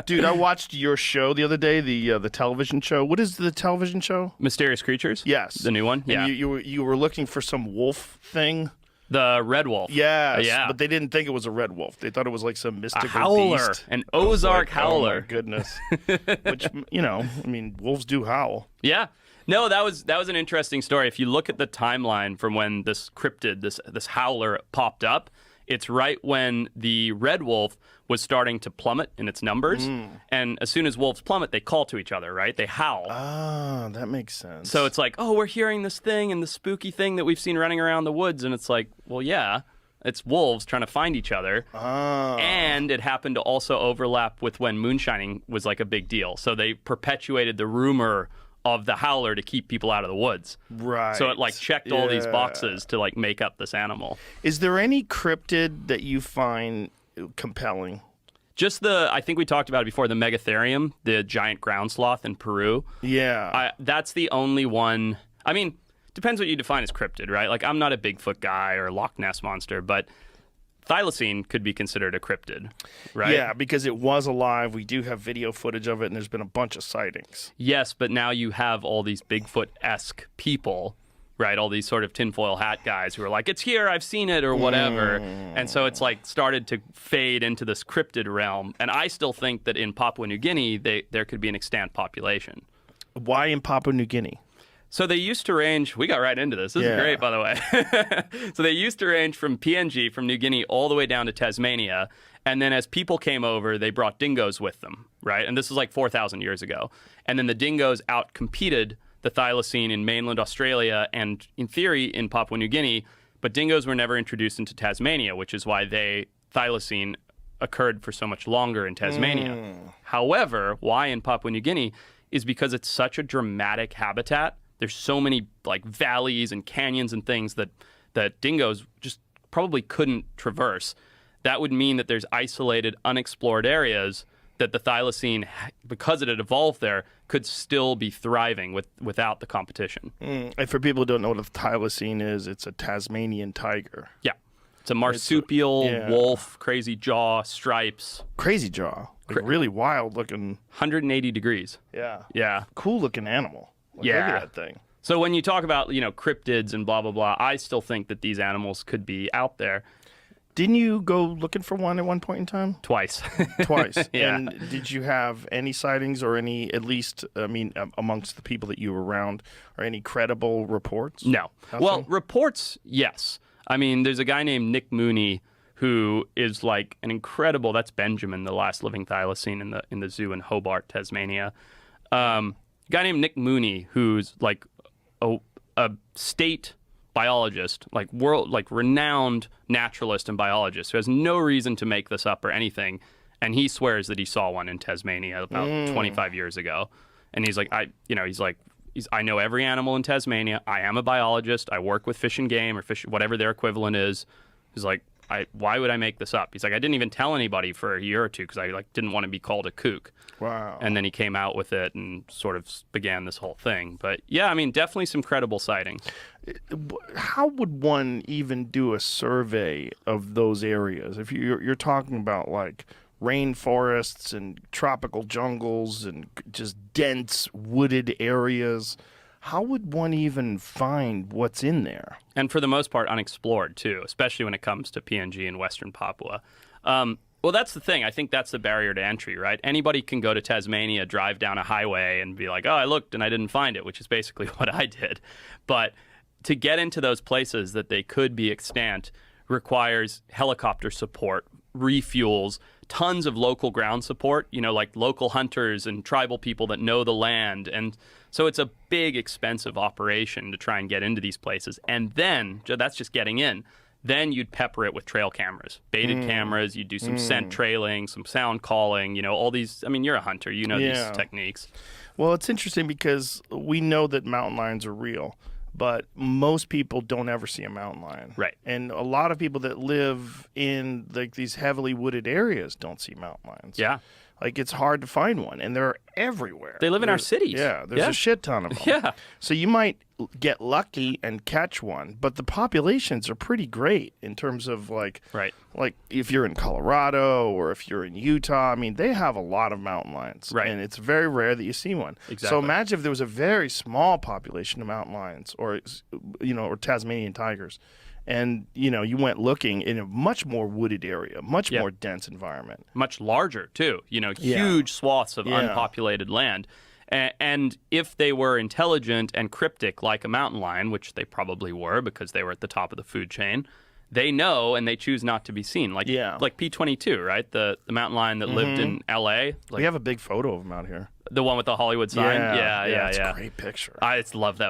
Dude, I watched your show the other day, the television show. What is the television show? Mysterious Creatures? Yes. The new one? Yeah. And you were looking for some wolf thing? The red wolf. Yes. Yeah. But they didn't think it was a red wolf. They thought it was like some mystical howler. beast. An Ozark howler. Oh, my goodness. Which, wolves do howl. Yeah. No, that was an interesting story. If you look at the timeline from when this cryptid, this howler popped up, it's right when the red wolf was starting to plummet in its numbers. And as soon as wolves plummet, they call to each other, right? They howl. Ah, that makes sense. So it's like, oh, we're hearing this thing and the spooky thing that we've seen running around the woods. And it's like, well, yeah, it's wolves trying to find each other. And it happened to also overlap with when moonshining was like a big deal. So they perpetuated the rumor of the howler to keep people out of the woods. Right. So it like checked all these boxes to like make up this animal. Is there any cryptid that you find compelling? Just I think we talked about it before, the Megatherium, the giant ground sloth in Peru. Yeah. That's the only one. I mean, depends what you define as cryptid, right? Like, I'm not a Bigfoot guy or a Loch Ness monster, but thylacine could be considered a cryptid, right? Yeah, because it was alive. We do have video footage of it, and there's been a bunch of sightings. Yes, but now you have all these Bigfoot-esque people, right? All these sort of tinfoil hat guys who are like, it's here, I've seen it, or whatever. And so it's like started to fade into this cryptid realm. And I still think that in Papua New Guinea, there could be an extant population. Why in Papua New Guinea? So they used to range, we got right into this. This is great, by the way. So they used to range from PNG, from New Guinea, all the way down to Tasmania. And then as people came over, they brought dingoes with them, right? And this was like 4,000 years ago. And then the dingoes outcompeted the thylacine in mainland Australia and, in theory, in Papua New Guinea. But dingoes were never introduced into Tasmania, which is why thylacine occurred for so much longer in Tasmania. However, why in Papua New Guinea is because it's such a dramatic habitat. There's so many like valleys and canyons and things that dingoes just probably couldn't traverse. That would mean that there's isolated, unexplored areas that the thylacine, because it had evolved there, could still be thriving without the competition. And for people who don't know what a thylacine is, it's a Tasmanian tiger. Yeah. It's a marsupial, wolf, crazy jaw, stripes. Crazy jaw. Like really wild looking. 180 degrees. Yeah. Yeah. Cool looking animal. Like, look at that thing. So when you talk about, cryptids and blah, blah, blah, I still think that these animals could be out there. Didn't you go looking for one at one point in time? Twice. Twice. Yeah. And did you have any sightings or any, at least, amongst the people that you were around, or any credible reports? No. Nothing? Well, reports, yes. I mean, there's a guy named Nick Mooney who is like an incredible, that's Benjamin, the last living thylacine in the zoo in Hobart, Tasmania. Guy named Nick Mooney, who's like a state biologist, like renowned naturalist and biologist, who has no reason to make this up or anything, and he swears that he saw one in Tasmania about 25 years ago. And he's like, I know every animal in Tasmania. I am a biologist. I work with Fish and Game or fish, whatever their equivalent is. He's like, why would I make this up? He's like, I didn't even tell anybody for a year or two because I didn't want to be called a kook. Wow. And then he came out with it and sort of began this whole thing. But yeah, I mean, definitely some credible sightings. How would one even do a survey of those areas? If you're talking about like rainforests and tropical jungles and just dense wooded areas, how would one even find what's in there? And for the most part, unexplored, too, especially when it comes to PNG and Western Papua. Well, that's the thing. I think that's the barrier to entry, right? Anybody can go to Tasmania, drive down a highway, and be like, oh, I looked and I didn't find it, which is basically what I did. But to get into those places that they could be extant requires helicopter support, refuels, tons of local ground support, like local hunters and tribal people that know the land. And so it's a big, expensive operation to try and get into these places. And then, that's just getting in. Then you'd pepper it with trail cameras, baited cameras. You'd do some scent trailing, some sound calling, all these. I mean, you're a hunter. You know these techniques. Well, it's interesting because we know that mountain lions are real, but most people don't ever see a mountain lion. Right. And a lot of people that live in like these heavily wooded areas don't see mountain lions. Yeah. Like, it's hard to find one, and they're everywhere. They live in our cities. Yeah, there's a shit ton of them. Yeah. So you might get lucky and catch one, but the populations are pretty great in terms of like if you're in Colorado or if you're in Utah. I mean, they have a lot of mountain lions, Right. and it's very rare that you see one. Exactly. So imagine if there was a very small population of mountain lions, or or Tasmanian tigers, and you went looking in a much more wooded area, much more dense environment, much larger too. Huge swaths of unpopulated land. And if they were intelligent and cryptic like a mountain lion, which they probably were because they were at the top of the food chain, they know and they choose not to be seen. Like P-22, right? The mountain lion that lived in L.A. We have a big photo of him out here. The one with the Hollywood sign? Yeah, it's a great picture. I just love that